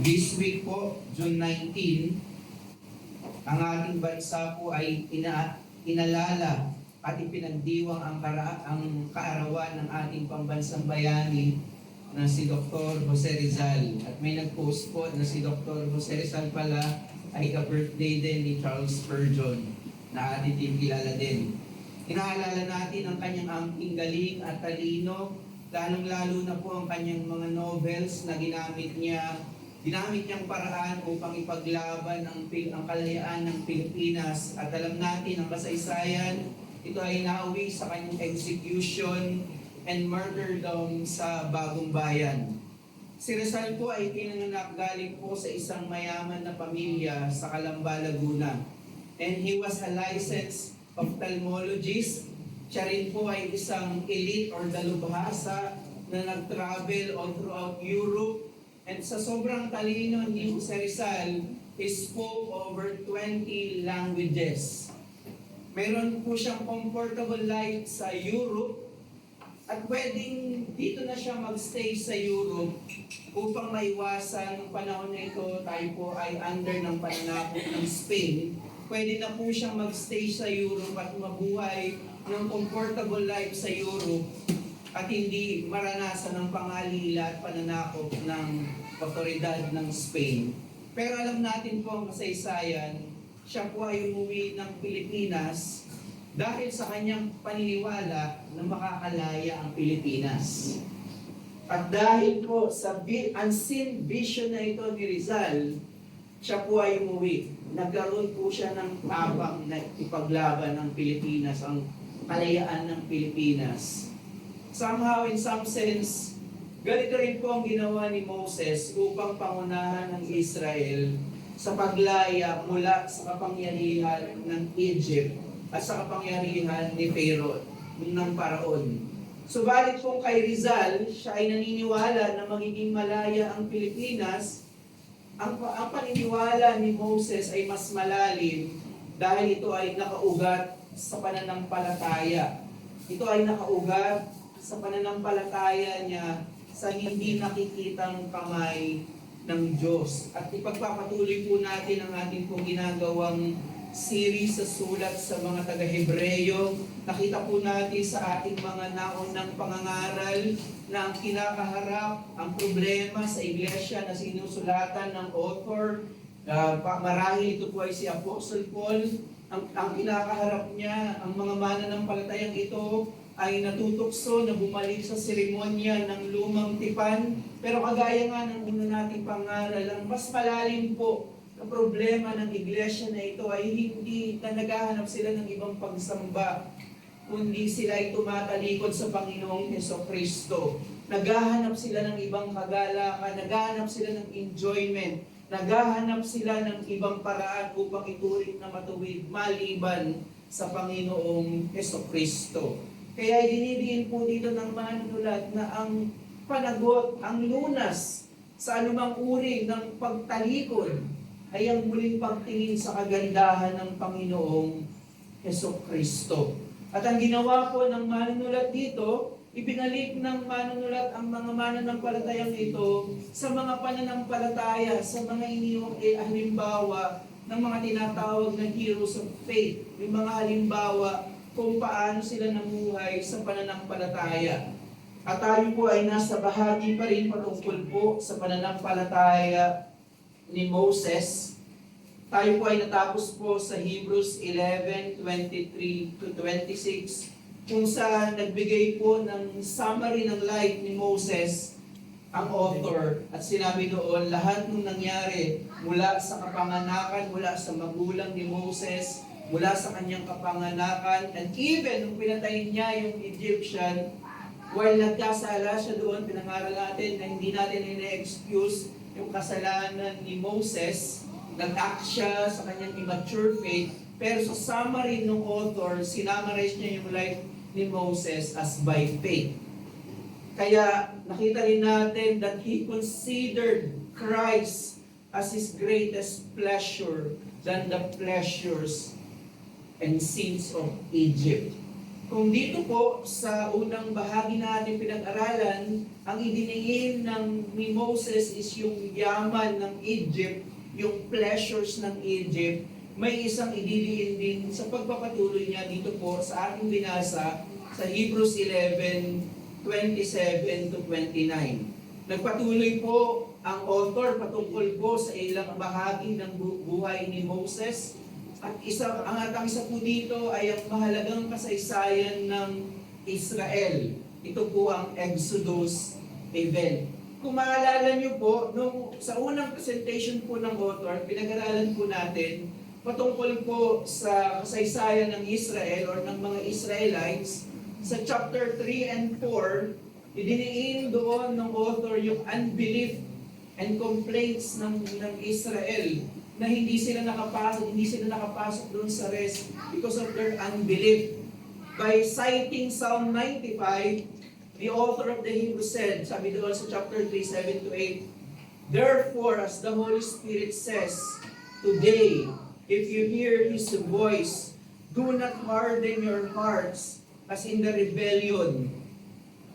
This week po, June 19, ang ating bansa po ay inalala at ipinagdiwang ang kaarawan ng ating pambansang bayani na si Dr. Jose Rizal. At may nag-post po na si Dr. Jose Rizal pala ay ka-birthday din ni Charles Spurgeon na ating kilala din. Inaalala natin ang kanyang amping galing at talino, lalong-lalo na po ang kanyang mga novels na ginamit niyang paraan upang ipaglaban ang kalayaan ng Pilipinas. At alam natin ang kasaysayan, ito ay nauwi sa kanyang execution and martyrdom sa Bagong Bayan. Si Rizal po ay pinanganak galing po sa isang mayaman na pamilya sa Calamba, Laguna. And he was a licensed ophthalmologist. Siya rin po ay isang elite or dalubhasa na nag-travel all throughout Europe. And sa sobrang talino ni Jose Rizal, he spoke over 20 languages. Meron po siyang comfortable life sa Europe at pwedeng dito na siya magstay sa Europe upang maiwasan ng panahon na ito tayo po ay under ng pananakot ng Spain. Pwede na po siyang magstay sa Europe at mabuhay ng comfortable life sa Europe at hindi maranasan ng pangalila at pananakot ng otoridad ng Spain. Pero alam natin po ang kasaysayan, siya po ay umuwi ng Pilipinas dahil sa kanyang paniniwala na makakalaya ang Pilipinas. At dahil po sa unseen vision na ito ni Rizal, siya po ay umuwi. Nagkaroon po siya ng tapang na ipaglaban ng Pilipinas, ang kalayaan ng Pilipinas. Somehow, in some sense, ganito rin po ang ginawa ni Moses upang pangunahan ng Israel sa paglaya mula sa kapangyarihan ng Egypt at sa kapangyarihan ni Pharaoh, ng Paraon. Subalit kung kay Rizal, siya ay naniniwala na magiging malaya ang Pilipinas, ang paniniwala ni Moses ay mas malalim dahil ito ay nakaugat sa pananampalataya. Ito ay nakaugat sa pananampalataya niya sa hindi nakikitang kamay ng Diyos. At ipagpapatuloy po natin ang ating pong ginagawang series sa sulat sa mga taga-Hebreyo. Nakita po natin sa ating mga naunang pangangaral na ang kinakaharap, ang problema sa iglesia na sinusulatan ng author, marahil ito po ay si Apostle Paul, ang kinakaharap niya, ang mga mananampalatayang ito ay natutukso na bumalik sa seremonya ng lumang tipan. Pero kagaya nga ng una nating pangaral, ang mas malalim po ang problema ng iglesia na ito ay hindi na naghahanap sila ng ibang pagsamba, kundi sila ay tumatalikod sa Panginoong Hesukristo. Naghahanap sila ng ibang kagalakan, naghahanap sila ng enjoyment, naghahanap sila ng ibang paraan upang ituring na matuwid maliban sa Panginoong Hesukristo. Kaya dinidiin po dito ng manunulat na ang panagot, ang lunas sa anumang uri ng pagtalikod ay ang muling pagtingin sa kagandahan ng Panginoong Hesukristo. At ang ginawa po ng manunulat dito, ibinalik ng manunulat ang mga mananampalatayang ito sa mga pananampalataya, sa mga iniwang halimbawa ng mga tinatawag na heroes of faith. May mga halimbawa kung paano sila namuhay sa pananampalataya. At tayo po ay nasa bahagi pa rin patungkol po sa pananampalataya ni Moses. Tayo po ay natapos po sa Hebrews 11:23 to 26, kung saan nagbigay po ng summary ng life ni Moses ang author. At sinabi doon, lahat ng nangyari mula sa kapanganakan, mula sa magulang ni Moses, mula sa kanyang kapanganakan, and even nung pinatay niya yung Egyptian, while nagkasala siya doon, pinangaral natin na hindi natin ina-excuse yung kasalanan ni Moses, nag-act siya sa kanyang immature faith, pero sa summary ng author, sinamarize niya yung life ni Moses as by faith. Kaya nakita rin natin that he considered Christ as his greatest pleasure than the pleasures and sins of Egypt. Kung dito po sa unang bahagi natin pinag-aralan, ang idiniin ni Moses is yung yaman ng Egypt, yung pleasures ng Egypt, may isang idiliin din sa pagpapatuloy niya dito po sa ating binasa sa Hebrews 11:27 to 29. Nagpatuloy po ang author patungkol po sa ilang bahagi ng buhay ni Moses. At ang isa po dito ay ang mahalagang kasaysayan ng Israel. Ito po ang Exodus event. Kung maalala niyo po, sa unang presentation po ng author, pinag-aralan po natin patungkol po sa kasaysayan ng Israel or ng mga Israelites. Sa chapter 3 and 4, idiniin doon ng author yung unbelief and complaints ng Israel na hindi sila nakapasok doon sa rest because of their unbelief. By citing Psalm 95, the author of the Hebrews said, sabi doon sa chapter 3, 7 to 8, "Therefore, as the Holy Spirit says, today, if you hear His voice, do not harden your hearts as in the rebellion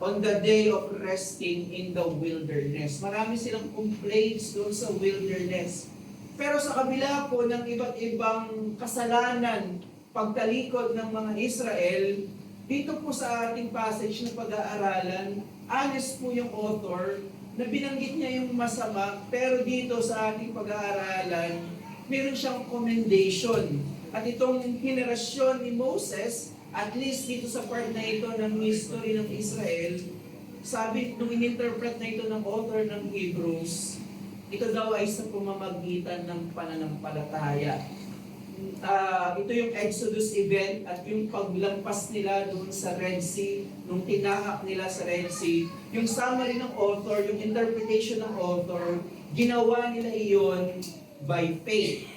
on the day of resting in the wilderness." Marami silang complaints doon sa wilderness. Pero sa kabila po ng iba't ibang kasalanan, pagtalikod ng mga Israel, dito po sa ating passage na pag-aaralan, honest po yung author na binanggit niya yung masama, pero dito sa ating pag-aaralan, meron siyang commendation. At itong henerasyon ni Moses, at least dito sa part na ito ng history ng Israel, sabi, nung in-interpret na ito ng author ng Hebrews, ito daw ay sa pamamagitan ng pananampalataya. Ito yung Exodus event at yung paglampas nila doon sa Red Sea, nung tinahak nila sa Red Sea, yung summary ng author, yung interpretation ng author, ginawa nila iyon by faith.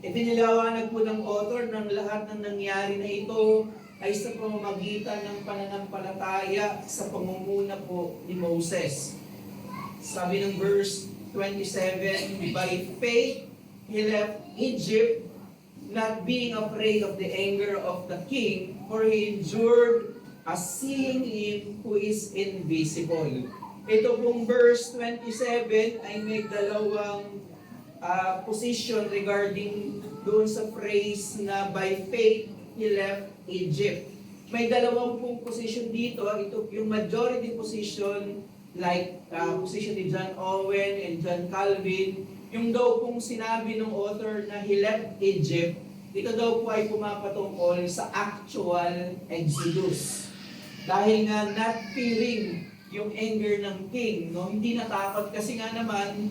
Ipiniliwanag po ng author ng lahat ng nangyari na ito ay sa pamamagitan ng pananampalataya sa pangunguna po ni Moses. Sabi ng verse 27, "By faith he left Egypt, not being afraid of the anger of the king, for he endured as seeing him who is invisible." Ito pong verse 27 ay may dalawang position regarding doon sa phrase na by faith he left Egypt. May dalawang pong position dito. Ito yung majority position, like position ni John Owen and John Calvin. Yung daw pong sinabi ng author na he left Egypt, ito daw po ay pumapatungkol sa actual Exodus. Dahil nga not fearing yung anger ng king, no? Hindi natakot kasi nga naman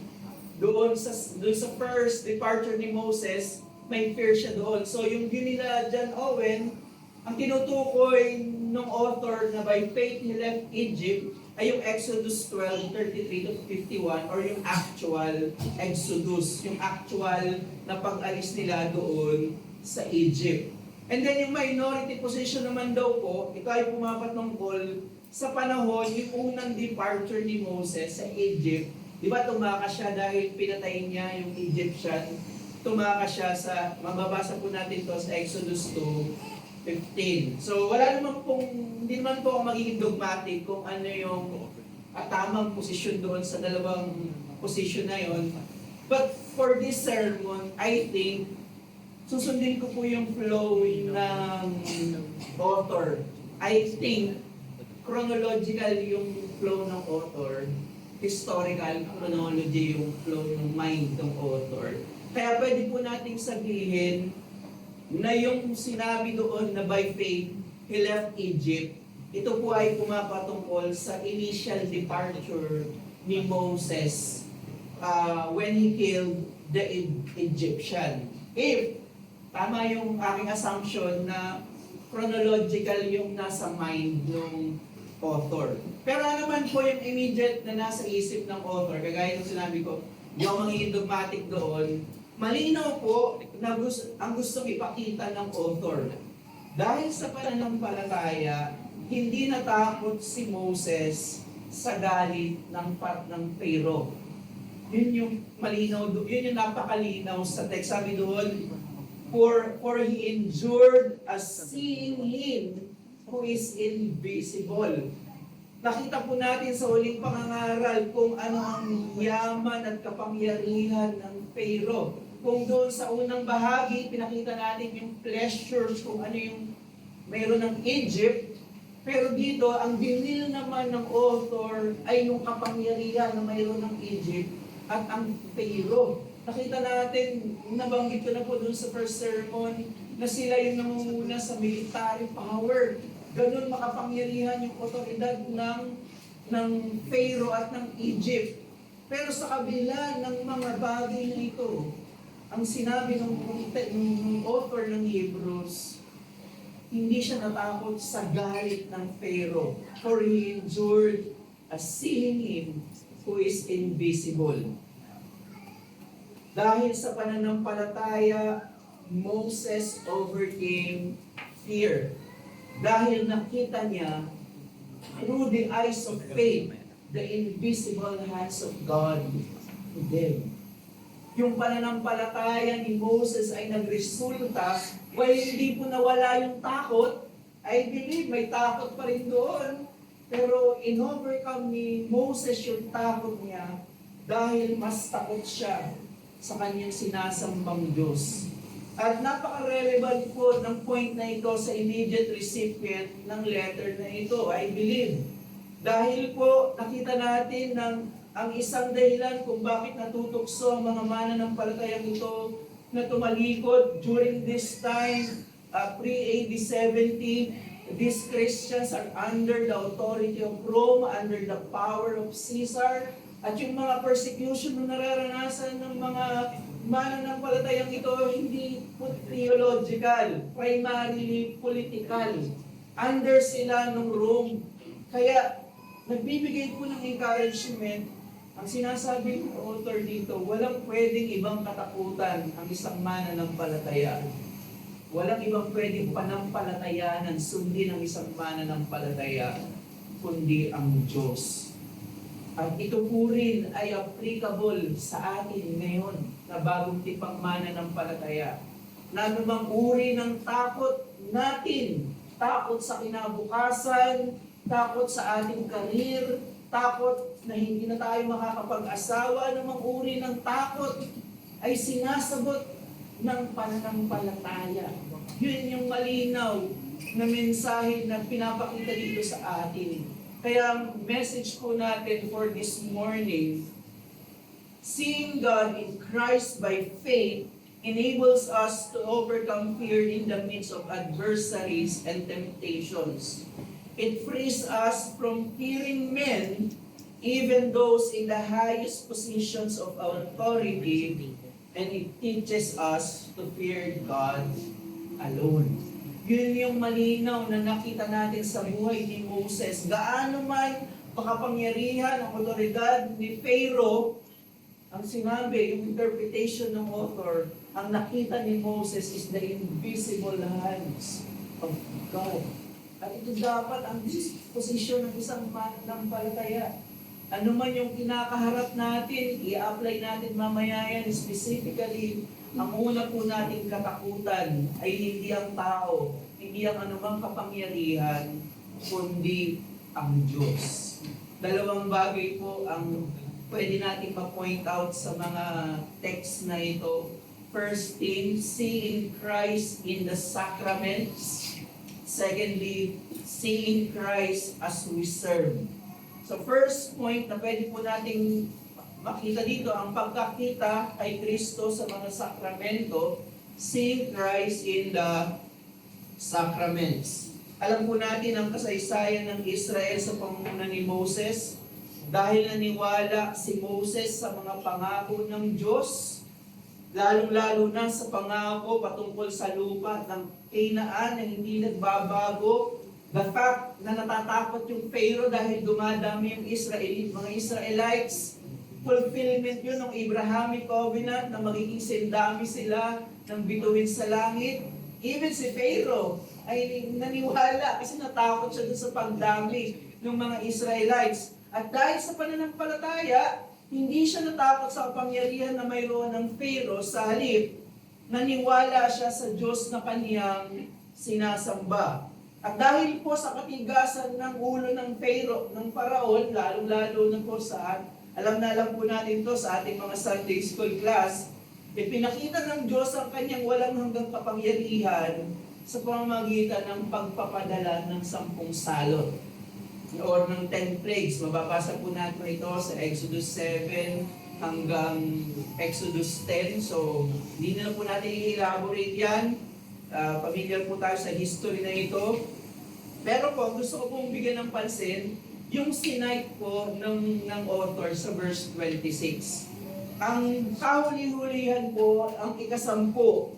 doon sa first departure ni Moses, may fear siya doon. So yung view nila John Owen, ang tinutukoy ng author na by faith he left Egypt ay yung Exodus 12:33 to 51 or yung actual Exodus, yung actual na pag-alis nila doon sa Egypt. And then yung minority position naman daw po, ito ay pumapatungkol sa panahon yung unang departure ni Moses sa Egypt. Di ba tumakas siya dahil pinatay niya yung Egyptian? Tumakas siya sa, mababasa po natin to sa Exodus 2:15. So wala naman hindi naman po ako magiging dogmatic kung ano yung tamang posisyon doon sa dalawang posisyon na yon. But for this sermon, I think, susundin ko po yung flow ng author. I think, chronological yung flow ng author, historical chronology yung flow ng mind ng author. Kaya pwede po nating sabihin na yung sinabi doon na by faith, he left Egypt, ito po ay pumapatungkol sa initial departure ni Moses when he killed the Egyptian. If tama yung aking assumption na chronological yung nasa mind ng author. Pero ano naman po yung immediate na nasa isip ng author, kagaya ng sinabi ko, yung magiging dogmatic doon, malinaw po na ang gustong ipakita ng author. Dahil sa pananampalataya, hindi natakot si Moses sa galit ng Pharaoh. Yun yung malinaw, yun yung napakalinaw sa text. Sabi doon, for he endured as seeing him who is invisible. Nakita po natin sa huling pangangaral kung ano ang yaman at kapangyarihan ng Pharaoh. Kung doon sa unang bahagi, pinakita natin yung pleasures, kung ano yung mayroon ng Egypt. Pero dito, ang dinil naman ng author ay yung kapangyarihan na mayroon ng Egypt at ang Pharaoh. Nakita natin, nabanggit ko na po doon sa first sermon, na sila yung namumuna sa military power. Ganun makapangyarihan yung otoridad ng Pharaoh at ng Egypt. Pero sa kabila ng mga bagay na ito, ang sinabi ng author ng Hebrews, hindi siya natakot sa galit ng Pharaoh, for he endured as seeing him who is invisible. Dahil sa pananampalataya, Moses overcame fear. Dahil nakita niya, through the eyes of faith, the invisible hands of God to them. Yung pananampalataya ni Moses ay nagresulta, while hindi po nawala yung takot, I believe may takot pa rin doon, pero in-overcome ni Moses yung takot niya dahil mas takot siya sa kanyang sinasambang Diyos. At napaka-relevant po ng point na ito sa immediate recipient ng letter na ito, I believe. Dahil po nakita natin ang isang dahilan kung bakit natutokso ang mga mananampalatayang ito na tumalikod during this time, pre-AD 70, these Christians are under the authority of Rome, under the power of Caesar, at yung mga persecution na nararanasan ng mga mananampalatayang ito, hindi po theological, primarily political. Under sila ng Rome. Kaya, nagbibigay po ng encouragement. Ang sinasabi ng author dito, walang pwedeng ibang katakutan ang isang mananampalataya. Walang ibang pwedeng panampalatayanan, sundin ang isang mananampalataya, kundi ang Diyos. At ito po rin ay applicable sa atin ngayon na bagong tipang mananampalataya. Na anumang uri ng takot natin, takot sa kinabukasan, takot sa ating karir, takot na hindi na tayo makakapag-asawa, anumang uri ng takot ay sinasagot ng pananampalataya. Yun yung malinaw na mensahe na pinapakita dito sa atin. Kaya ang message po natin for this morning, seeing God in Christ by faith enables us to overcome fear in the midst of adversaries and temptations. It frees us from fearing men, even those in the highest positions of authority, and it teaches us to fear God alone. Yun yung malinaw na nakita natin sa buhay ni Moses. Gaano man makapangyarihan ang otoridad ni Pharaoh, ang sinabi, yung interpretation ng author, ang nakita ni Moses is the invisible hands of God. At ito dapat ang posisyon ng isang mananampalataya. Ano man yung kinakaharap natin, i-apply natin mamaya yan specifically. Ang una po nating katakutan ay hindi ang tao, hindi ang anumang kapangyarihan, kundi ang Diyos. Dalawang bagay po ang pwede nating ma-point out sa mga text na ito. First thing, seeing Christ in the sacraments. Secondly, seeing Christ as we serve. So first point na pwede po nating makita dito, ang pagkakita kay Kristo sa mga sakramento, seeing Christ in the sacraments. Alam po natin ang kasaysayan ng Israel sa pamumuno ni Moses, dahil naniwala si Moses sa mga pangako ng Diyos, lalong-lalo na sa pangako patungkol sa lupa ng Canaan na hindi nagbabago. The fact na natatakot yung Pharaoh dahil dumadami yung mga Israelites, fulfillment yun ng Abrahamic covenant na magiging sindami sila ng bituin sa langit. Even si Pharaoh ay naniwala kasi natakot siya dun sa pagdami ng mga Israelites. At dahil sa pananampalataya, hindi siya natakot sa kapangyarihan na mayroon ng Pharaoh, sa halip, naniwala siya sa Diyos na kaniyang sinasamba. At dahil po sa katigasan ng ulo ng Pharaoh, ng Paraon, lalong-lalo na po alam na alam po natin to sa ating mga Sunday school class, ipinakita ng Diyos ang kanyang walang hanggang kapangyarihan sa pamamagitan ng pagpapadala ng 10 salot or ng 10 plagues. Mababasa po natin ito sa Exodus 7 hanggang Exodus 10. So, hindi na po natin i-elaborate yan. Pamilyar po tayo sa history na ito. Pero po, gusto ko pong bigyan ng pansin yung sinite po ng author sa verse 26. Ang kahuli-hulihan po, ang ikasampu,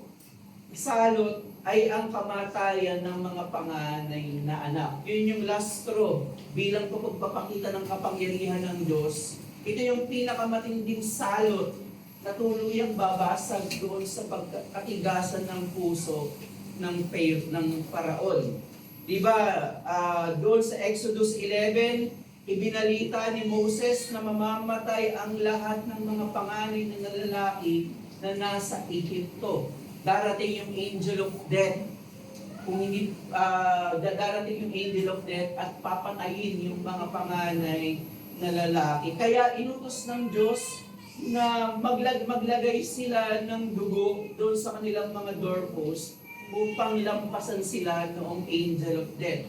salot ay ang kamatayan ng mga panganay na anak. Yun yung last straw bilang pagpapakita ng kapangyarihan ng Diyos. Ito yung pinakamatinding salot na tuluyang babasag doon sa pagkatigasan ng puso ng Paraon. Diba, doon sa Exodus 11, ibinalita ni Moses na mamamatay ang lahat ng mga panganay na lalaki na nasa Egypto. Darating yung angel of death. Kung hindi, darating yung angel of death at papatayin yung mga panganay na lalaki. Kaya inutos ng Diyos na maglagay sila ng dugo doon sa kanilang mga doorpost upang lampasan sila noong angel of death.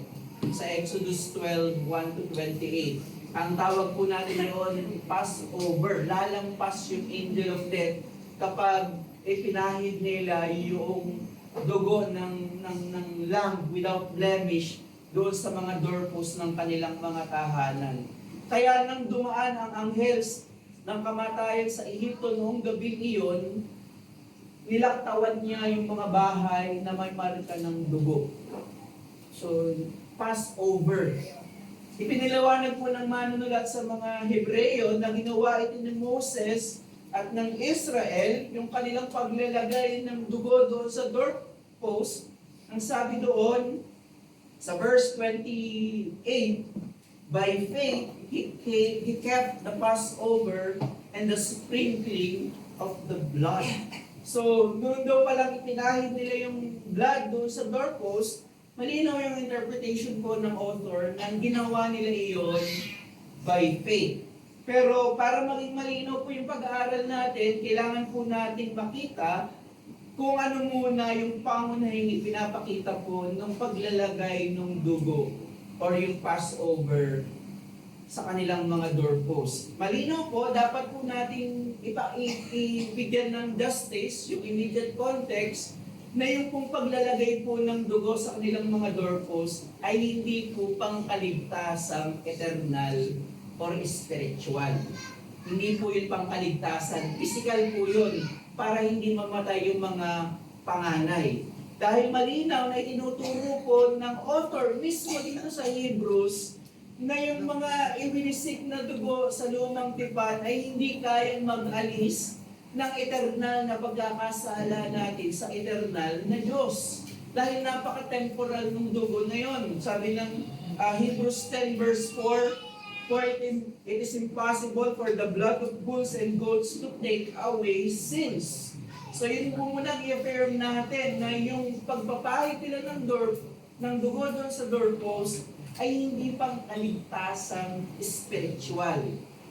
Sa Exodus 12, 1-28. Ang tawag po natin ngayon, Passover. Lalampas yung angel of death kapag ipinahid nila yung dugo ng lamb without blemish doon sa mga doorpost ng kanilang mga tahanan. Kaya nang dumaan ang anghels ng kamatayan sa Ehipto noong gabi iyon, nilaktawan niya yung mga bahay na may marka ng dugo. So, Passover. Ipiniliwanag po ng manunulat sa mga Hebreyo na ginawa ito ni Moses at ng Israel, yung kanilang paglalagay ng dugo doon sa doorpost. Ang sabi doon, sa verse 28, by faith, he kept the Passover and the sprinkling of the blood. So, noon daw palang ipinahid nila yung blood doon sa doorpost, malinaw yung interpretation po ng author na ginawa nila iyon by faith. Pero para maging malinaw po yung pag-aaral natin, kailangan po natin makita kung ano muna yung pangunahing ipinapakita po ng paglalagay ng dugo or yung Passover sa kanilang mga doorpost. Malinaw po, dapat po natin ibigyan ng justice, yung immediate context, na yung pong paglalagay po ng dugo sa kanilang mga doorpost ay hindi po pangkaligtasang eternal or spiritual. Hindi po yun pangkaligtasan. Physical po yun para hindi mamatay yung mga panganay. Dahil malinaw na itinuturo po ng author mismo dito sa Hebrews na yung mga iwinisik na dugo sa lumang tipan ay hindi kayang mag-alis ng eternal na pagkakasala natin sa eternal na Diyos. Dahil napaka-temporal ng dugo na yun. Sabi ng Hebrews 10 verse 4, for it is impossible for the blood of bulls and goats to take away sins. So yun po muna i-affirm natin na yung pagpapahid nila ng dugo doon sa doorpost ay hindi pang kaligtasang spiritual.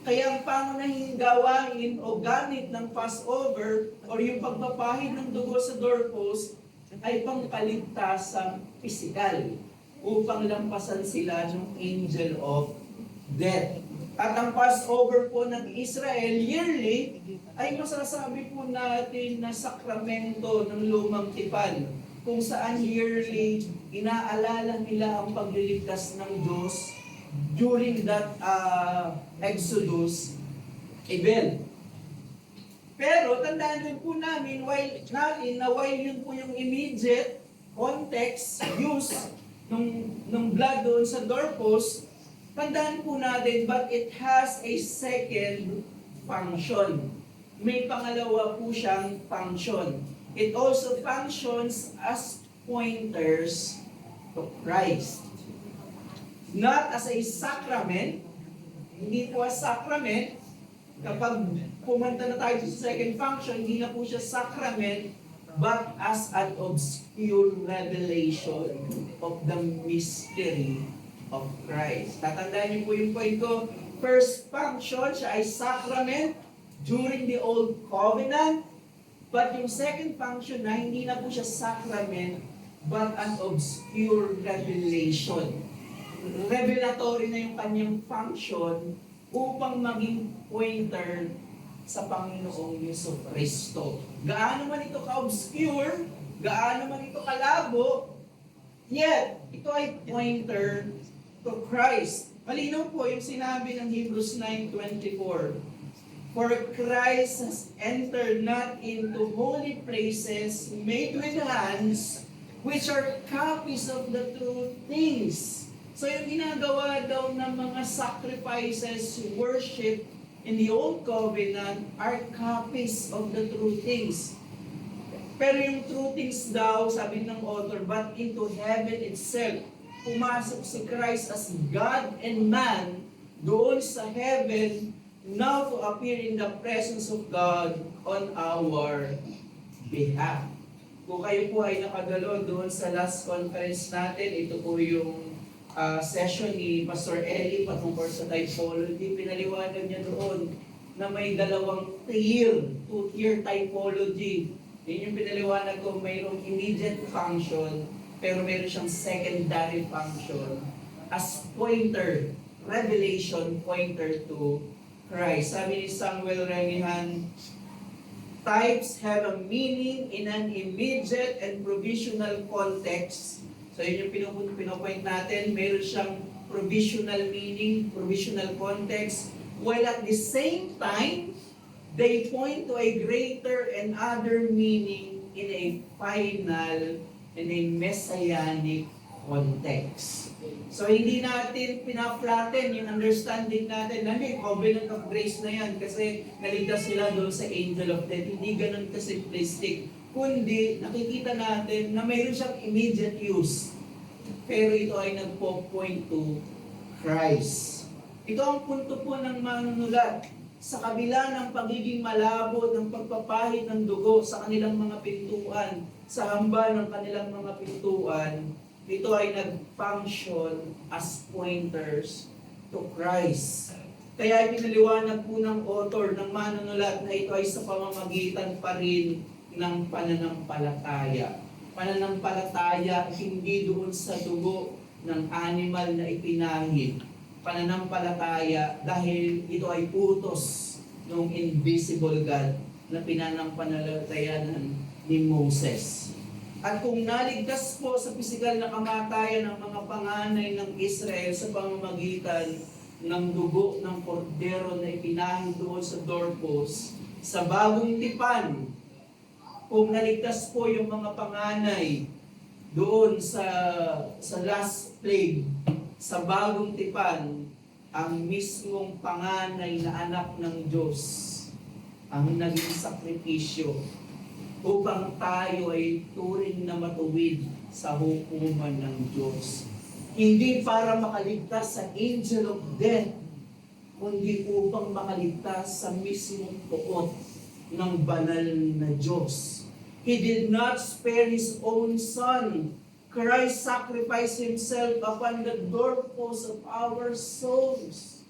Kaya ang pangunahing gawain o gamit ng Passover o yung pagpapahid ng dugo sa doorpost ay pangkaligtasang pisikal upang lampasan sila ng angel of death. At ang Passover po ng Israel yearly ay masasabi po natin na sakramento ng lumang tipan kung saan yearly inaalala nila ang pagliligtas ng Diyos during that Exodus event. Pero tandaan din po namin while yun po yung immediate context use ng blood doon sa doorpost, tandaan po natin but it has a second function. May pangalawa po siyang function. It also functions as pointers to Christ. Not as a sacrament, hindi po as sacrament. Kapag pumunta na tayo sa second function, hindi na po siya sacrament, but as an obscure revelation of the mystery of Christ. Tatandaan niyo po yung point ko. First function, siya ay sacrament during the Old Covenant. But yung second function na hindi na po siya sacrament, but an obscure revelation. Revelatory na yung kanyang function upang maging pointer sa Panginoong Yesu Kristo. Gaano man ito ka-obscure, gaano man ito kalabo, yet, ito ay pointer to Christ. Malinaw po yung sinabi ng Hebrews 9:24. For Christ has entered not into holy places made with hands, which are copies of the true things. So yung ginagawa daw ng mga sacrifices, worship, in the Old Covenant are copies of the true things. Pero yung true things daw, sabi ng author, but into heaven itself, pumasok si Christ as God and man doon sa heaven, now to appear in the presence of God on our behalf. Kung kayo po ay nakagalo doon sa last conference natin, ito po yung session ni Pastor Eli patungkol sa typology. Pinaliwanag niya doon na may dalawang tier, two-tier typology. Yun yung pinaliwanag ko, mayroong immediate function, pero mayroon siyang secondary function as pointer, revelation pointer to Christ. Sabi ni Samuel Renihan, types have a meaning in an immediate and provisional context. So yun yung pinopoint natin, mayroon siyang provisional meaning, provisional context, while at the same time, they point to a greater and other meaning in a final and a messianic context. So hindi natin pina-flatten yung understanding natin na may covenant of grace na yan kasi naligtas sila doon sa angel of death. Hindi ganun ka-simplistic. Kundi nakikita natin na mayroon siyang immediate use. Pero ito ay nagpo-point to Christ. Ito ang punto po ng manunulat. Sa kabila ng pagiging malabo ng pagpapahid ng dugo sa kanilang mga pintuan, sa hamba ng kanilang mga pintuan, ito ay nag-function as pointers to Christ. Kaya pinaliwanag po ng author, ng manunulat, na ito ay sa pamamagitan pa rin ng pananampalataya. Pananampalataya hindi doon sa dugo ng animal na ipinahid. Pananampalataya dahil ito ay utos ng invisible God na pinanampalatayanan ni Moses. At kung naligtas po sa pisikal na kamatayan ng mga panganay ng Israel sa pamamagitan ng dugo ng kordero na ipinahid doon sa doorpost, sa bagong tipan, kung naligtas po yung mga panganay doon sa last plague, sa bagong tipan, ang mismong panganay na anak ng Diyos ang naging sakripisyo upang tayo ay turing na matuwid sa hukuman ng Diyos. Hindi para makaligtas sa angel of death, kundi upang makaligtas sa mismong puot ng banal na Diyos. He did not spare His own Son. Christ sacrificed Himself upon the doorpost of our souls.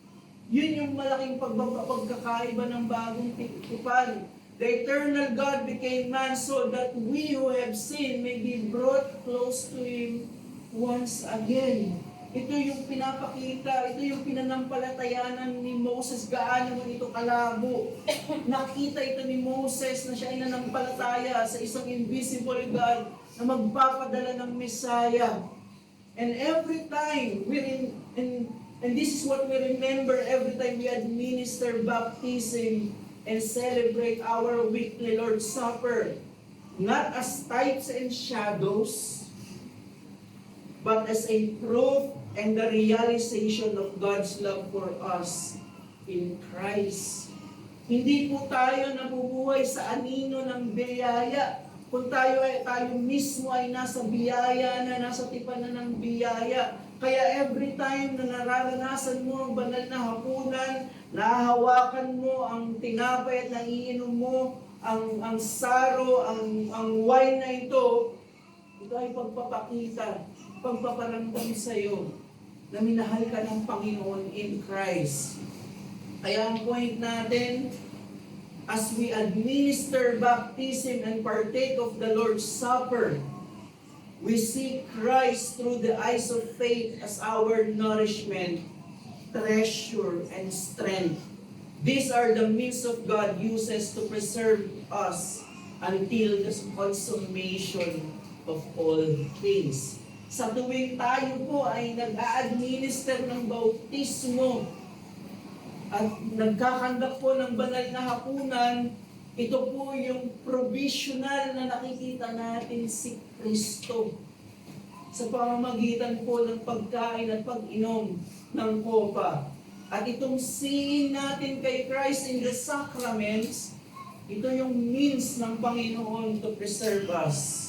Yun yung malaking pagkakaiba ng bagong tipan. The eternal God became man so that we who have sinned may be brought close to Him once again. Ito yung pinapakita, ito yung pinanampalatayanan ni Moses, gaano man ito kalabo. Nakita ito ni Moses na siya ay nanampalataya sa isang invisible God na magpapadala ng Messiah. And every time, and this is what we remember every time we administer baptism and celebrate our weekly Lord's Supper, not as types and shadows, but as a proof and the realization of God's love for us in Christ. Hindi po tayo nabubuhay sa anino ng biyaya. Kung tayo mismo ay nasa biyaya na, nasa tipan na ng biyaya. Kaya every time na nararanasan mo ang banal na hapunan, nahahawakan mo ang tinapay at naiinom mo, ang saro, ang wine na ito ay pagpapakita, pagpaparamdam sa iyo na minahal ka ng Panginoon in Christ. Kaya ang point natin, as we administer baptism and partake of the Lord's Supper, we see Christ through the eyes of faith as our nourishment, treasure, and strength. These are the means of God uses to preserve us until the consummation of all things. Sa tuwing tayo po ay nag-a-administer ng bautismo at nagkakandak po ng banal na hapunan, ito po yung provisional na nakikita natin si Kristo sa pamamagitan po ng pagkain at pag-inom ng kopa. At itong seeing natin kay Christ in the sacraments, ito yung means ng Panginoon to preserve us.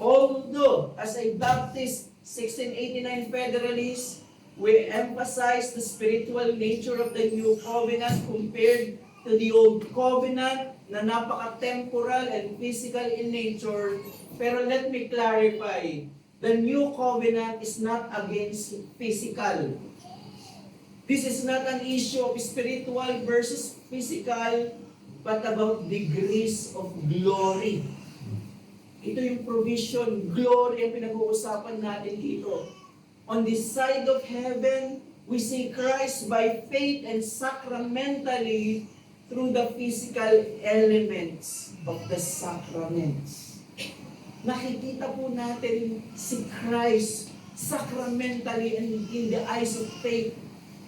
Although, as a Baptist 1689 Federalist, we emphasize the spiritual nature of the New Covenant compared to the Old Covenant na napaka-temporal and physical in nature. Pero let me clarify, the New Covenant is not against physical. This is not an issue of spiritual versus physical, but about degrees of glory. Ito yung provision, glory ang pinag-uusapan natin dito. On this side of heaven, we see Christ by faith and sacramentally through the physical elements of the sacraments. Nakikita po natin si Christ sacramentally and in the eyes of faith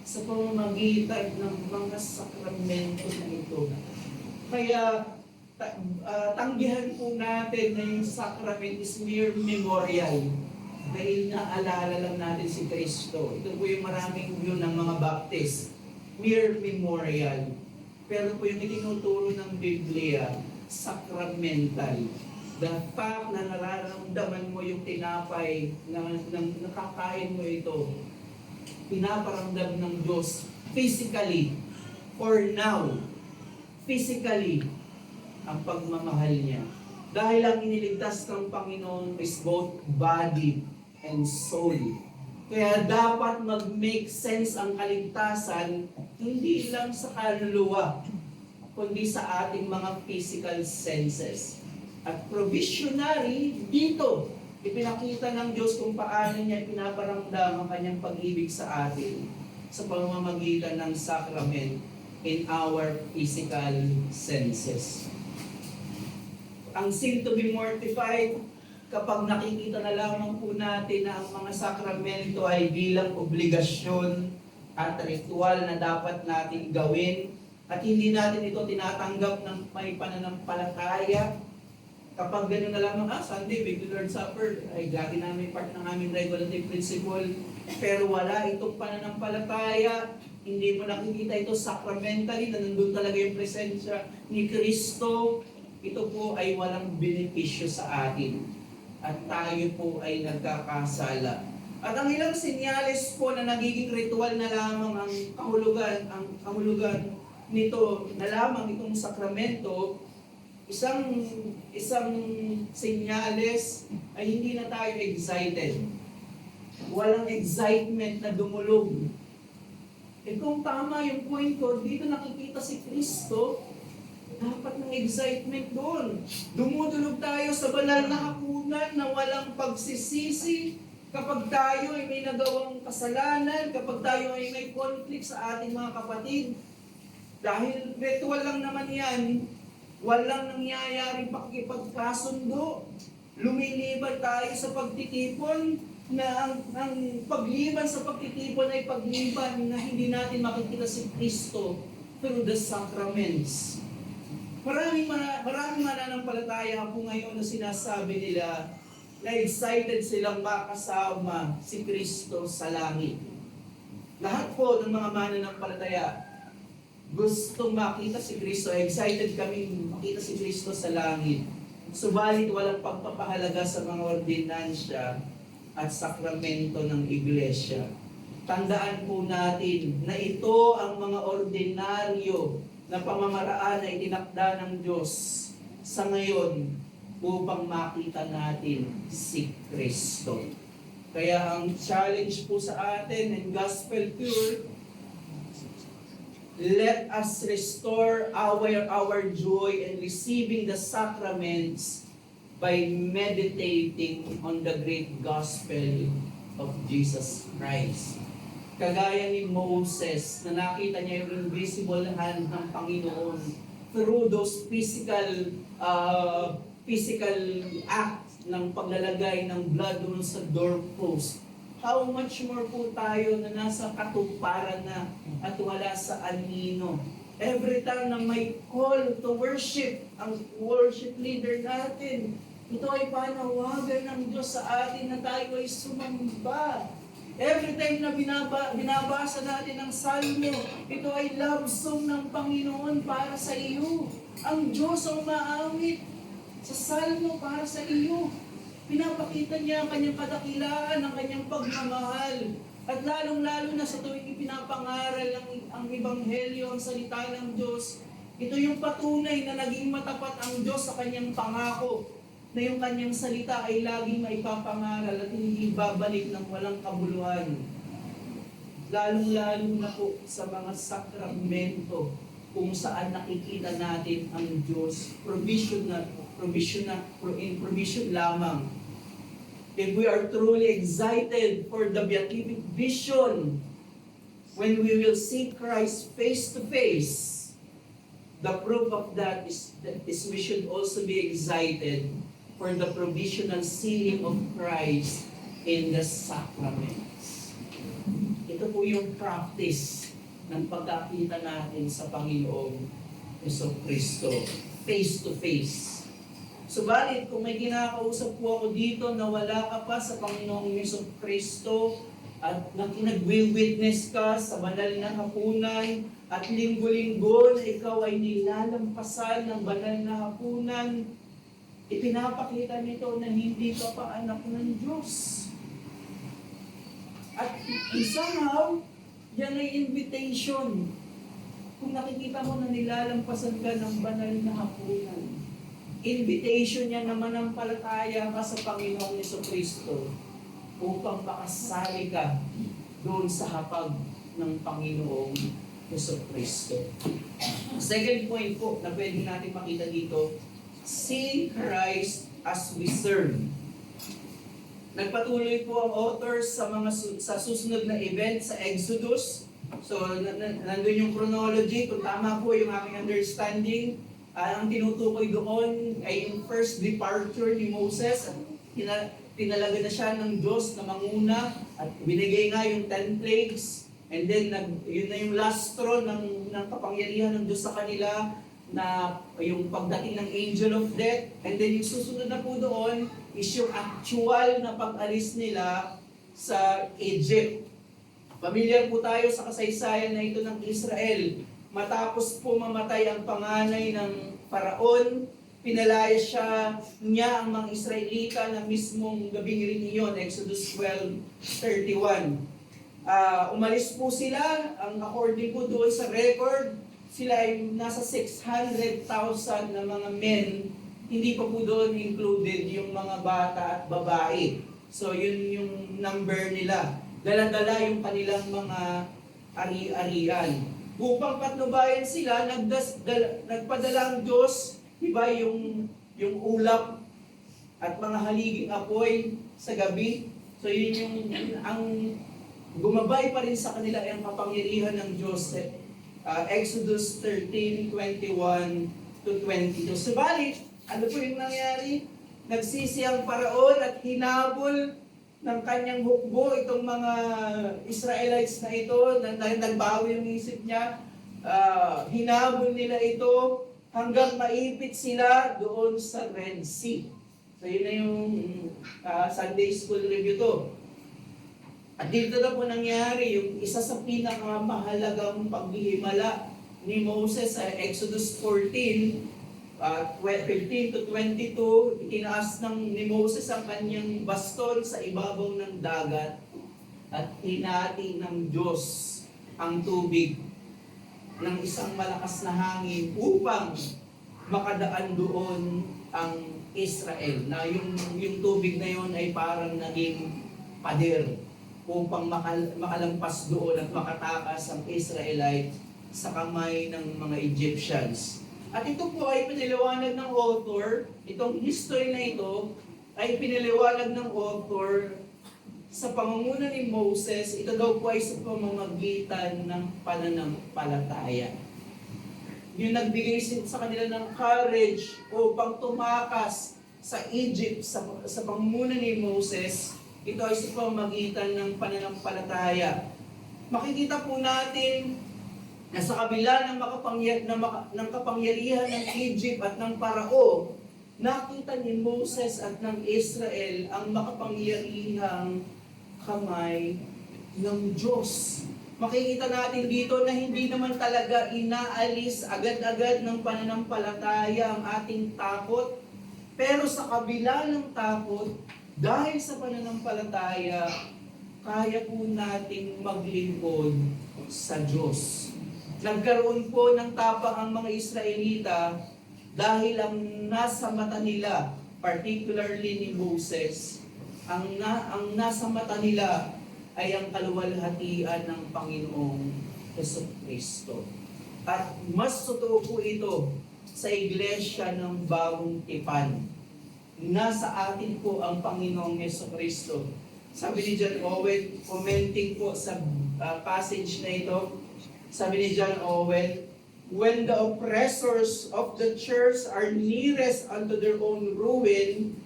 sa pamamagitan ng mga sakramento na ito. Kaya tanggihan po natin na yung sacrament is mere memorial. Dahil naalala lang natin si Kristo. Ito po yung maraming view ng mga Baptist. Mere memorial. Pero po yung itinuturo ng Biblia, sacramental. The fact na nararamdaman mo yung tinapay, na nakakain mo ito, pinaparamdam ng Diyos physically, for now, physically, ang pagmamahal niya. Dahil ang iniligtas ng Panginoon is both body and soul. Kaya dapat mag-make sense ang kaligtasan, hindi lang sa kaluluwa, kundi sa ating mga physical senses. At provisionary, dito, ipinakita ng Diyos kung paano niya pinaparamdam ang kanyang pag-ibig sa atin sa pamamagitan ng sacrament in our physical senses. Ang sin to be mortified, kapag nakikita na lamang po natin na ang mga sakramento ay bilang obligasyon at ritual na dapat natin gawin, at hindi natin ito tinatanggap ng may pananampalataya, kapag gano'n na lamang, Sunday, big Lord Supper, ay lagi namin part ng aming regulative principle, pero wala itong pananampalataya, hindi mo nakikita ito sacramentally, na nandun talaga yung presensya ni Kristo, ito po ay walang benepisyo sa atin. At tayo po ay nagkakasala. At ang ilang senyales po na nagiging ritual na lamang ang kahulugan nito na lamang itong sakramento, isang senyales ay hindi na tayo excited. Walang excitement na dumulog. Kung tama yung point ko, dito nakikita si Kristo, dapat ng excitement doon. Dumudulog tayo sa banal na hapunan na walang pagsisisi kapag tayo ay may nagawang kasalanan, kapag tayo ay may conflict sa ating mga kapatid. Dahil ritual lang naman yan, walang nangyayaring pakikipagkasundo. Lumiliban tayo sa pagtitipon na ang pagliban sa pagtitipon ay pagliban na hindi natin makikita si Kristo through the sacraments. Maraming mananampalataya po ngayon na sinasabi nila na excited silang makasama si Kristo sa langit. Lahat po ng mga mananampalataya gustong makita si Kristo, excited kami makita si Kristo sa langit. Subalit walang pagpapahalaga sa mga ordinansya at sakramento ng iglesia. Tandaan po natin na ito ang mga ordinaryo na pamamaraan na itinakda ng Diyos sa ngayon upang makita natin si Kristo. Kaya ang challenge po sa atin in Gospel Tour, let us restore our joy in receiving the sacraments by meditating on the great gospel of Jesus Christ. Kagaya ni Moses na nakita niya yung invisible hand ng Panginoon through those physical act ng paglalagay ng blood doon sa doorpost. How much more po tayo na nasa katuparan na at wala sa anino. Every time na may call to worship, ang worship leader natin, ito ay panawagan ng Diyos sa atin na tayo ay sumamba. Every time na binabasa natin ang salmo, ito ay love song ng Panginoon para sa iyo. Ang Diyos ang maawit sa salmo para sa iyo. Pinapakita niya ang kanyang kadakilaan, ang kanyang pagmamahal. At lalong-lalo na sa tuwing ipinapangaral ang Ebanghelyo, ang salita ng Diyos, ito yung patunay na naging matapat ang Diyos sa kanyang pangako, na yung kanyang salita ay laging maipapangaral at hindi babalik ng walang kabuluhan. Lalong-lalo na po sa mga sakramento kung saan nakikita natin ang Diyos, provision lamang. If we are truly excited for the beatific vision, when we will see Christ face to face, the proof of that is we should also be excited for the provisional sealing of Christ in the sacraments. Ito po yung practice ng pagkakita natin sa Panginoong Jesucristo, face to face. Subalit, kung may kinakausap po ako dito na wala ka pa sa Panginoong Jesucristo at nag-witness ka sa banal na hapunan at linggo-linggo na ikaw ay nilalampasan ng banal na hapunan, ipinapakita nito na hindi ka pa anak ng Diyos. At somehow, yan ay invitation. Kung nakikita mo na nilalampasan ka ng banal na hapunan, invitation niya na manampalataya ka sa Panginoong Jesucristo upang makasali ka doon sa hapag ng Panginoong Jesucristo. Second point po na pwede natin makita dito, see Christ as we serve. Nagpatuloy po ang authors sa susunod na event sa Exodus. So, nandun yung chronology, kung tama po yung aking understanding. Ang tinutukoy doon ay yung first departure ni Moses. Tinalaga na siya ng Diyos na manguna at binigay nga yung 10 plagues. And then, yun na yung last straw ng kapangyarihan ng Diyos sa kanila, na yung pagdating ng angel of death. And then yung susunod na po doon is yung actual na pag-alis nila sa Egypt. Familiar po tayo sa kasaysayan na ito ng Israel. Matapos po mamatay ang panganay ng Paraon, pinalaya niya ang mga Israelita na mismong gabing rin iyon, Exodus 12:31. Umalis po sila, ang according po doon sa record, sila ay nasa 600,000 na mga men, hindi pa po doon included yung mga bata at babae. So yun yung number nila. Dala-dala yung kanilang mga ari-arian. Upang patnubayan sila, nagpadala ang Diyos, iba yung ulap at mga haliging apoy sa gabi. So yun yung ang gumabay pa rin sa kanila ay ang kapangyarihan ng Diyos. Exodus 13:21-22. Subalit, ano po yung nangyari? Nagsisi ang Paraon at hinabol ng kanyang hukbo itong mga Israelites na ito, dahil nagbago yung isip niya. Hinabol nila ito hanggang maipit sila doon sa Red Sea. So yun na yung Sunday School review to. At dito na po nangyari yung isa sa pinakamahalagang paghihimala ni Moses sa Exodus 14:15-22, itinaas ni Moses ang kanyang baston sa ibabaw ng dagat at hinati ng Diyos ang tubig ng isang malakas na hangin upang makadaan doon ang Israel, na yung tubig na yon ay parang naging pader upang makalampas doon at makatakas ang Israelite sa kamay ng mga Egyptians. At ito po ay piniliwanag ng author, itong history na ito ay piniliwanag ng author sa pamumuno ni Moses. Ito daw po ay sa pamamagitan ng pananampalataya. Yung nagbigay sa kanila ng courage upang tumakas sa Egypt sa pamumuno ni Moses, ito ay sa pamamagitan ng pananampalataya. Makikita po natin na sa kabila ng kapangyarihan ng Egypt at ng Parao, nakita ni Moses at ng Israel ang makapangyarihang kamay ng Diyos. Makikita natin dito na hindi naman talaga inaalis agad-agad ng pananampalataya ang ating takot. Pero sa kabila ng takot, dahil sa pananampalataya, kaya po nating maglingkod sa Diyos. Nagkaroon po ng tapang ang mga Israelita dahil ang nasa mata nila, particularly ni Moses, ang nasa mata nila ay ang kaluwalhatian ng Panginoong Jesucristo. At mas totoo po ito sa iglesia ng Bagong Tipan. Nasa atin po ang Panginoong Jesucristo. Sabi ni John Owen, commenting po sa passage na ito, sabi ni John Owen, when the oppressors of the church are nearest unto their own ruin,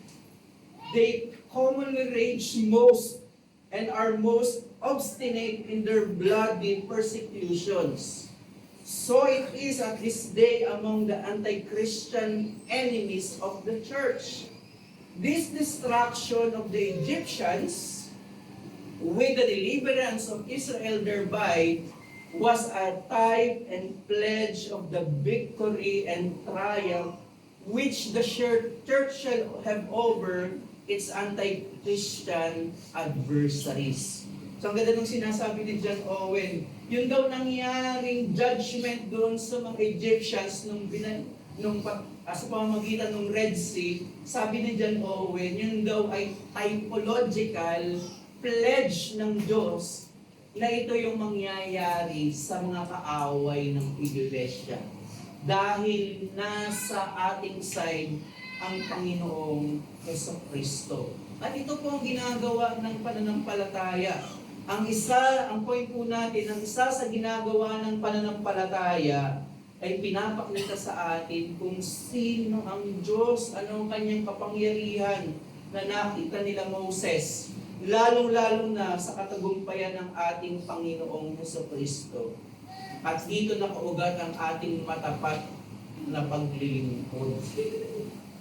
they commonly rage most and are most obstinate in their bloody persecutions. So it is at this day among the anti-Christian enemies of the church. This destruction of the Egyptians, with the deliverance of Israel thereby, was a type and pledge of the victory and triumph which the church shall have over its anti-Christian adversaries. So ang ganda nung sinasabi ni John Owen, yun daw nangyaring judgment doon sa mga Egyptians sa pamamagitan ng Red Sea, sabi ni John Owen, yun daw ay typological pledge ng Diyos na ito yung mangyayari sa mga kaaway ng Iglesia. Dahil nasa ating side ang Panginoong Jesucristo. At ito po ang ginagawa ng pananampalataya. Ang point po natin, ang isa sa ginagawa ng pananampalataya ay pinapakita sa atin kung sino ang Diyos, ano ang kanyang kapangyarihan na nakita nila Moses, lalong-lalo na sa katagumpayan ng ating Panginoong Jesucristo. At dito nakaugat ang ating matapat na paglilingkod.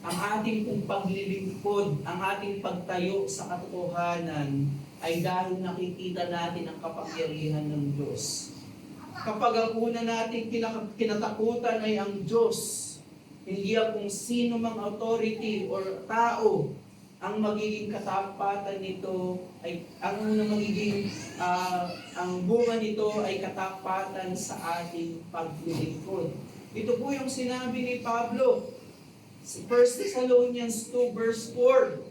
Ang ating paglilingkod, ang ating pagtayo sa katotohanan ay dahil nakikita natin ang kapangyarihan ng Diyos. Kapag ang una natin kinatakutan ay ang Diyos, hindi ang kung sino mang authority or tao, ang magiging katapatan nito ay ang bunga nito ay katapatan sa ating paglilingkod. Ito po yung sinabi ni Pablo sa 1 Thessalonians 2 verse 4.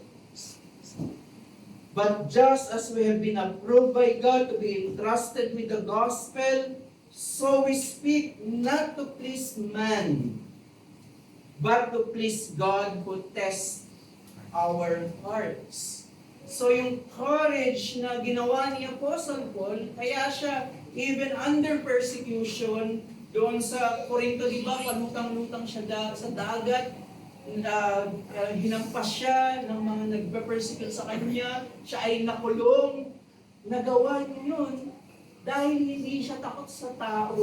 But just as we have been approved by God to be entrusted with the gospel, so we speak not to please man, but to please God who tests our hearts. So yung courage na ginawa ni Apostle Paul, kaya siya even under persecution, doon sa Corinto, di ba, palutang-lutang siya sa dagat, hinampas siya ng mga nagpe-persecute sa kanya, siya ay nakulong. Nagawa niya yun dahil hindi siya takot sa tao.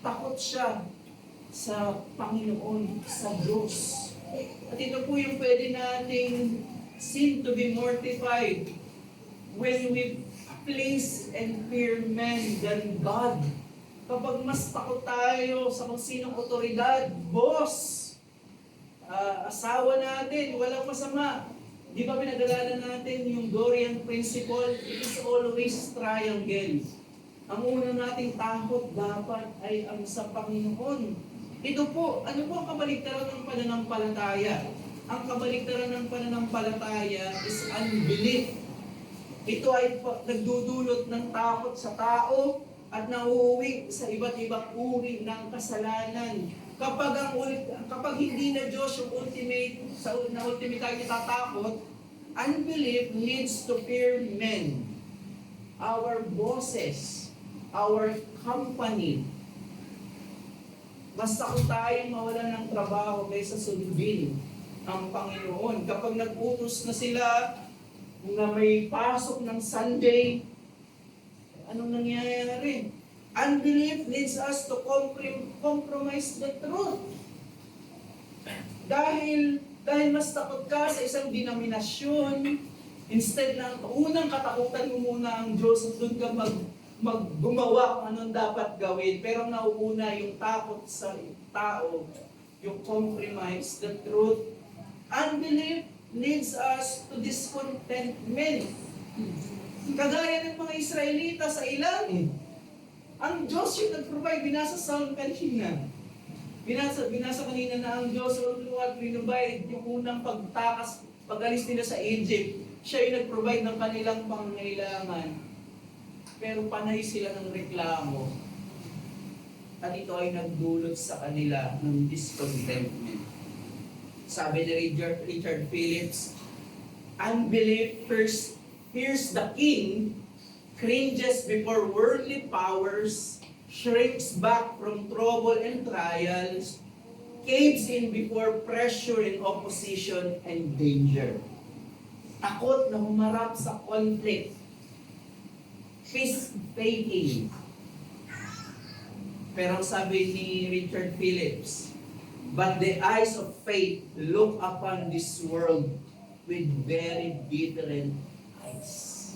Takot siya sa Panginoon, sa Diyos. At ito po yung pwede nating sin to be mortified when we place and fear men than God. Kapag mas takot tayo sa kung sinong otoridad, boss, asawa natin, walang masama. Di ba pinag-aralan natin yung Dorian principle? It is always triangle. Ang una nating takot dapat ay ang sa Panginoon. Ito po, ano po ang kabaligtaran ng pananampalataya? Ang kabaligtaran ng pananampalataya is unbelief. Ito ay nagdudulot ng takot sa tao at nauuwi sa iba't ibang uri ng kasalanan. Kapag hindi na Diyos yung ultimate tayo natatakot, unbelief leads to fear men, our bosses, our company. Basta kung tayo mawala ng trabaho kaysa sundin ang Panginoon. Kapag nag-utos na sila na may pasok ng Sunday, anong nangyayari? Unbelief leads us to compromise the truth. Dahil mas takot ka sa isang denominasyon, instead na unang katakutan mo muna ang Diyos at doon ka gumawa kung anong dapat gawin. Pero nauuna yung takot sa tao, yung compromise the truth. Unbelief leads us to discontentment. Kagaya ng mga Israelita sa ilang, ang Diyos yung nag-provide. Binasa Psalm kanina. Binasa kanina na ang Diyos will provide yung unang pag-alis nila sa Egypt. Siya yung nag-provide ng kanilang pangangailangan. Pero panay sila ng reklamo. At ito ay nagdulot sa kanila ng discontentment. Sabi ni Richard Phillips, unbelief first fears the king, cringes before worldly powers, shrinks back from trouble and trials, caves in before pressure and opposition and danger. Takot na humarap sa conflict. Fist-faking. Pero sabi ni Richard Phillips, but the eyes of faith look upon this world with very different eyes.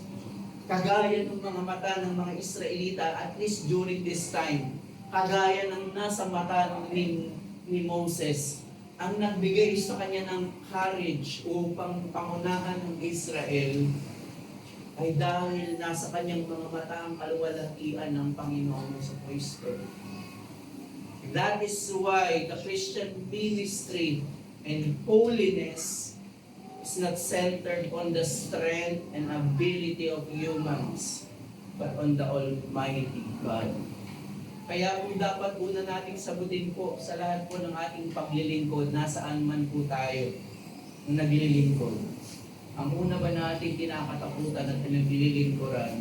Kagaya ng mga mata ng mga Israelita, at least during this time, kagaya ng nasa mata ni Moses, ang nagbigay sa kanya ng courage upang pangunahan ng Israel ay dahil nasa kanyang mga mata ang kaluwalhatian ng Panginoon sa Kristo. That is why the Christian ministry and holiness is not centered on the strength and ability of humans, but on the Almighty God. Kaya po dapat una nating sagutin po sa lahat po ng ating paglilingkod, nasaan man po tayo nung naglilingkod. Ang una ba natin kinakatakutan at pinaglilingkuran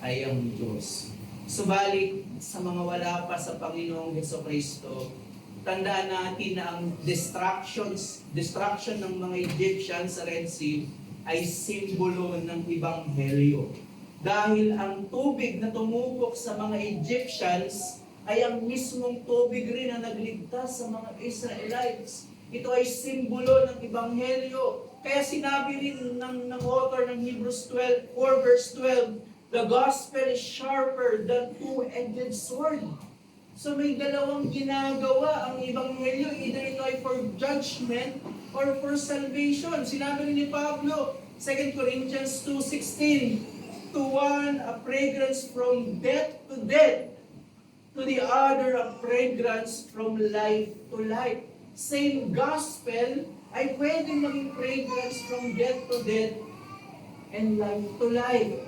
ay ang Diyos. Subalit, sa mga wala pa sa Panginoong Jesucristo, tandaan natin na ang destruction ng mga Egyptian sa Red Sea ay simbolo ng Ebanghelyo. Dahil ang tubig na tumubok sa mga Egyptians ay ang mismong tubig rin na nagligtas sa mga Israelites. Ito ay simbolo ng Ebanghelyo. Kaya sinabi rin ng author ng Hebrews 4 verse 12, the gospel is sharper than two-edged sword. So may dalawang ginagawa ang Ebanghelyo, either ito ay for judgment or for salvation. Sinabi rin ni Pablo, 2 Corinthians 2:16, to one a fragrance from death to death, to the other a fragrance from life to life. Same gospel ay pwedeng maging fragrance from death to death and life to life.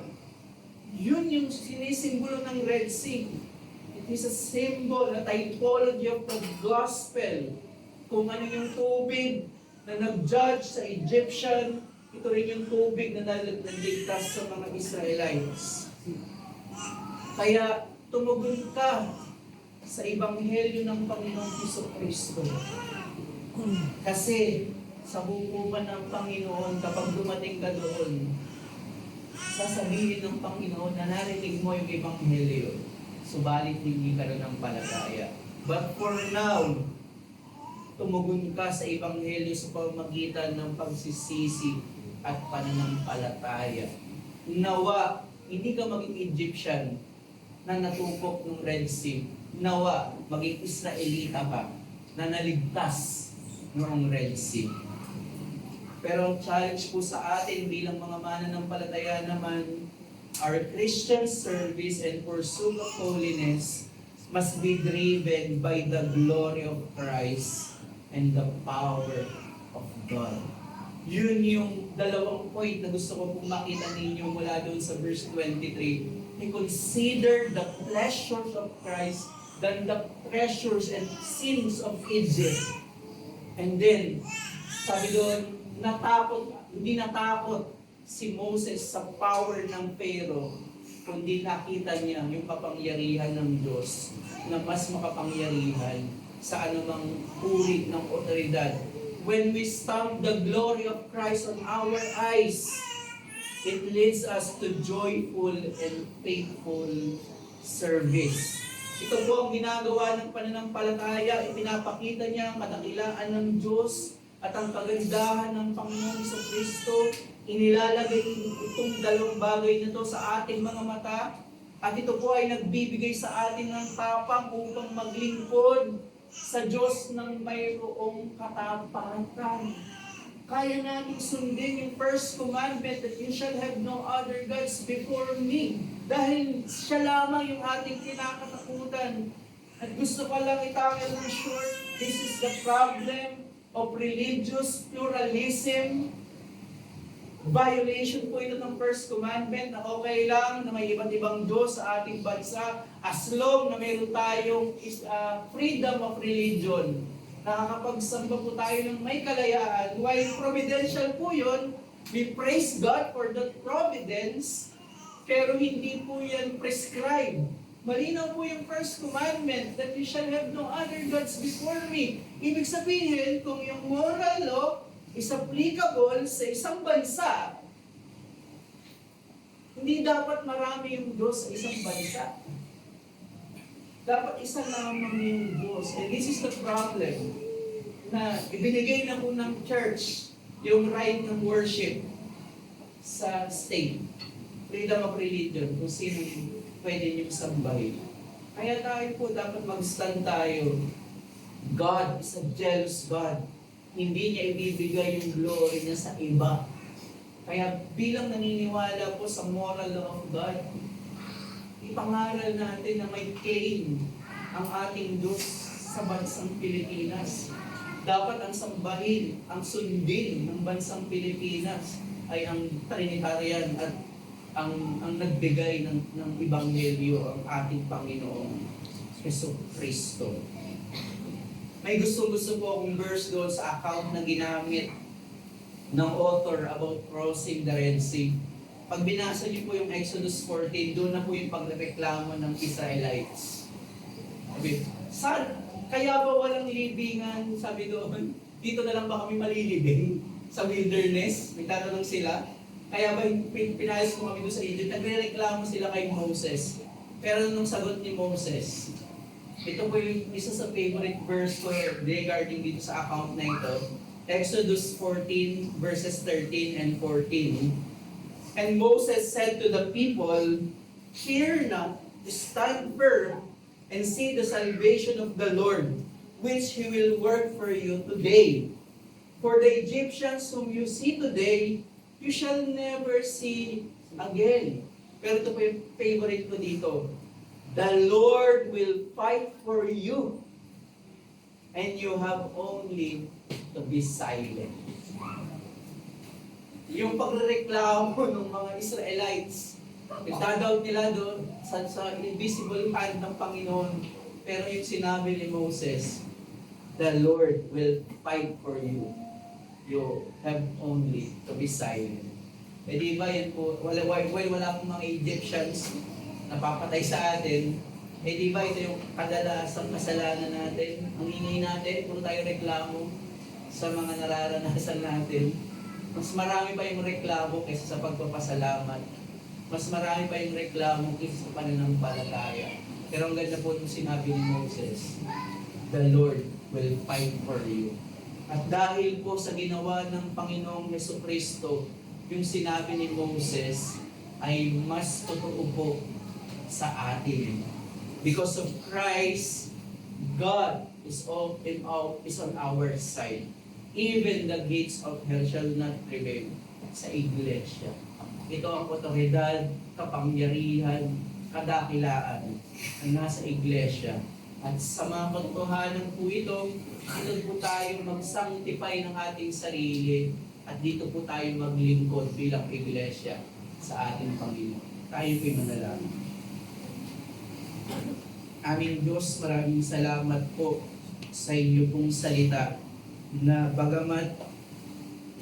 Yun yung sinisimbolo ng Red Sea. It is a symbol, a typology of the gospel. Kung ano yung tubig na nag-judge sa Egyptian, ito rin yung tubig na nagligtas sa mga Israelites. Kaya tumugon ka sa Ebanghelyo ng Panginoong Jesucristo. Kasi sa hukuman ng Panginoon, kapag dumating ka doon, sasabihin ng Panginoon na narinig mo yung Ebanghelyo, subalit hindi ka rin ng palataya. But for now, tumugon ka sa Ebanghelyo sa pamamagitan ng pagsisisi at pananampalataya. Nawa, hindi ka maging Egyptian na natupok ng Red Sea. Nawa, maging Israelita ka na naligtas noong Red Sea. Pero ang challenge po sa atin bilang mga mananampalataya naman Our Christian service and pursuit of holiness must be driven by the glory of Christ and the power of God. Yun yung dalawang point na gusto ko pong makita ninyo mula doon sa verse 23. He considered the pleasures of Christ than the treasures and sins of Egypt. And then, sabi doon, hindi natakot si Moses sa power ng Pharaoh, kundi nakita niya yung kapangyarihan ng Diyos na mas makapangyarihan sa anumang uri ng otoridad. When we stamp the glory of Christ on our eyes, it leads us to joyful and faithful service. Ito po ang ginagawa ng pananampalataya, ipinapakita niya ang kadakilaan ng Diyos at ang kagandahan ng Panginoon Kristo. Inilalagay itong dalawang bagay na ito sa ating mga mata, at ito po ay nagbibigay sa atin ng tapang upang maglingkod sa Diyos ng mayroong katapatan. Kaya natin sundin yung first commandment that you shall have no other gods before me. Dahil siya lamang yung ating kinakatakutan. At gusto ko lang itakil ng short, this is the problem of religious pluralism. Violation po ito ng first commandment na okay lang na may iba't ibang Diyos sa ating bansa as long na mayroon tayong freedom of religion. Nakakapagsamba po tayo ng may kalayaan. While providential po yun, we praise God for that providence, pero hindi po yan prescribed. Malinaw po yung first commandment that you shall have no other gods before me. Ibig sabihin, kung yung moral law is applicable sa isang bansa, hindi dapat marami yung Diyos sa isang bansa. Dapat isa lamang yung Diyos. And this is the problem, na ibinigay na po ng church yung right ng worship sa state. Freedom of religion, kung sino pwede niyong sambahin. Kaya tayo po dapat mag-stand tayo. God is a jealous God. Hindi niya ibibigay yung glory niya sa iba. Kaya bilang naniniwala po sa moral law of God, ipangaral natin na may claim ang ating Diyos sa bansang Pilipinas. Dapat ang sambahin, ang sundin ng bansang Pilipinas ay ang Trinitarian at ang nagbigay ng Ebanghelyo ang ating Panginoong Jesucristo. May gusto po akong verse doon sa account na ginamit ng author about crossing the Red Sea. Pag binasa niyo po yung Exodus 14, doon na po yung pagreklamo ng Israelites. Sabi, kaya ba walang libingan? Sabi doon, dito na lang ba kami malilibing? Sa wilderness? May tatanong sila. Kaya ba pinayos ko kami doon sa Egypt? Nagre-reklamo sila kay Moses. Pero nung sagot ni Moses, ito po yung isa sa favorite verse ko regarding dito sa account na ito. Exodus 14 verses 13 and 14. And Moses said to the people, "Fear not, stand firm, and see the salvation of the Lord, which He will work for you today. For the Egyptians whom you see today, you shall never see again." Pero ito po yung favorite ko dito. The Lord will fight for you, and you have only to be silent. Yung pagrereklamo ng mga Israelites, nagdadoubt nila doon sa invisible hand ng Panginoon. Pero yung sinabi ni Moses, the Lord will fight for you. You have only to be silent. Eh di ba yan po, wala pong mga Egyptians napapatay sa atin, eh di ba ito yung kadalasang kasalanan natin? Ang ingay natin, puro tayo reklamo sa mga nararanasan natin. Mas marami pa yung reklamo kaysa sa pagpapasalamat. Mas marami pa yung reklamo kaysa sa pananampalataya. Pero ang ganda po yung sinabi ni Moses, the Lord will fight for you. At dahil po sa ginawa ng Panginoong Jesucristo, yung sinabi ni Moses ay mas totoo po sa atin. Because of Christ, God is on our side. Even the gates of hell shall not prevail sa iglesia. Ito ang otoridad, kapangyarihan, kadakilaan na nasa iglesia. At sa mga katotohanan po ito po tayo mag-sanctify ng ating sarili at dito po tayo maglingkod bilang iglesia sa ating Panginoon. Tayo po'y manalangin. Aming Diyos, maraming salamat po sa inyo pong salita na bagamat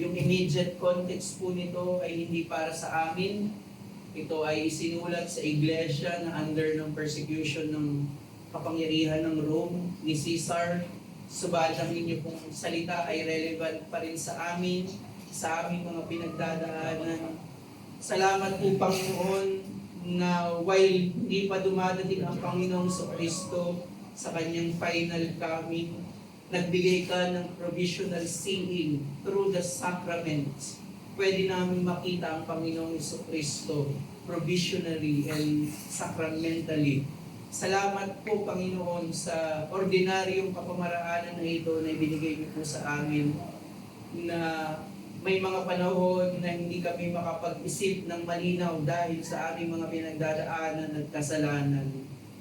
yung immediate context po nito ay hindi para sa amin. Ito ay isinulat sa iglesia na under ng persecution ng kapangyarihan ng Rome ni Caesar. Subalit ang inyo pong salita ay relevant pa rin sa amin, sa aming mga pinagdadaanan. Salamat po Panginoon na while hindi pa dumadating ang Panginoong Kristo sa kanyang final coming, nagbigay ka ng provisional sealing through the sacraments. Pwede namin makita ang Panginoong Kristo provisionally and sacramentally. Salamat po Panginoon sa ordinaryong kapamaraanan na ito na ibinigay niyo po sa amin na may mga panahon na hindi kami makapag-isip ng malinaw dahil sa aming mga pinagdadaanan at kasalanan.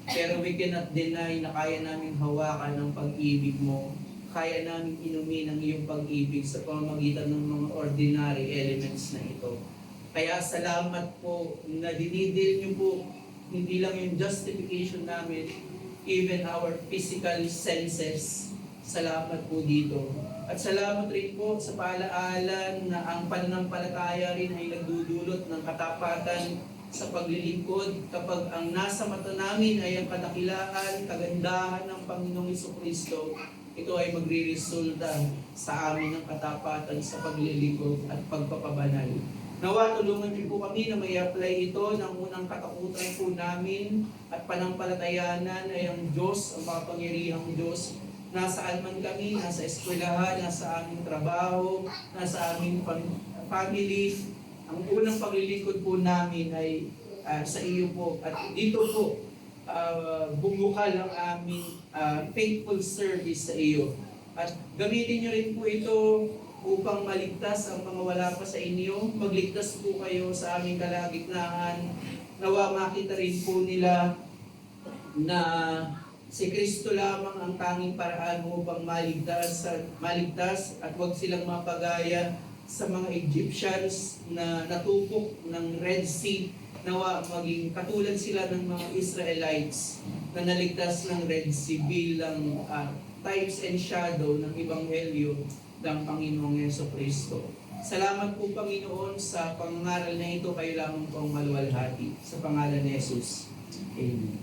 Pero we cannot deny na kaya namin hawakan ang pag-ibig mo. Kaya namin inumin ang iyong pag-ibig sa pamamagitan ng mga ordinary elements na ito. Kaya salamat po na dinidil niyo po hindi lang yung justification namin, even our physical senses. Salamat po dito. At salamat rin po sa paalaalan na ang pananampalataya rin ay nagdudulot ng katapatan sa paglilingkod kapag ang nasa mata namin ay ang kadakilaan, kagandahan ng Panginoong Kristo. Ito ay magre-resulta sa amin ng katapatan sa paglilingkod at pagpapabanal. Nawa, tulungan niyo po kami na may apply ito ng unang katakutan po namin at panampalatayanan ay ang Diyos, ang makapangyarihang Diyos. Nasaan man kami, nasa eskwelahan, nasa aming trabaho, nasa aming family, ang unang paglilingkod po namin ay sa iyo po. At dito po, bumukal ang aming faithful service sa iyo. At gamitin niyo rin po ito upang maligtas ang mga wala pa sa inyo. Magligtas po kayo sa aming kalagitnaan. Nawa makita rin po nila na si Kristo lamang ang tanging paraan upang maligtas at huwag silang mapagaya sa mga Egyptians na natupok ng Red Sea. Nawa maging katulad sila ng mga Israelites na naligtas ng Red Sea bilang types and shadow ng Ebanghelyo ng Panginoong Kristo. Salamat po Panginoon sa pangaral na ito, kayo lamang pong maluwalhati. Sa pangalan ni Jesus. Amen.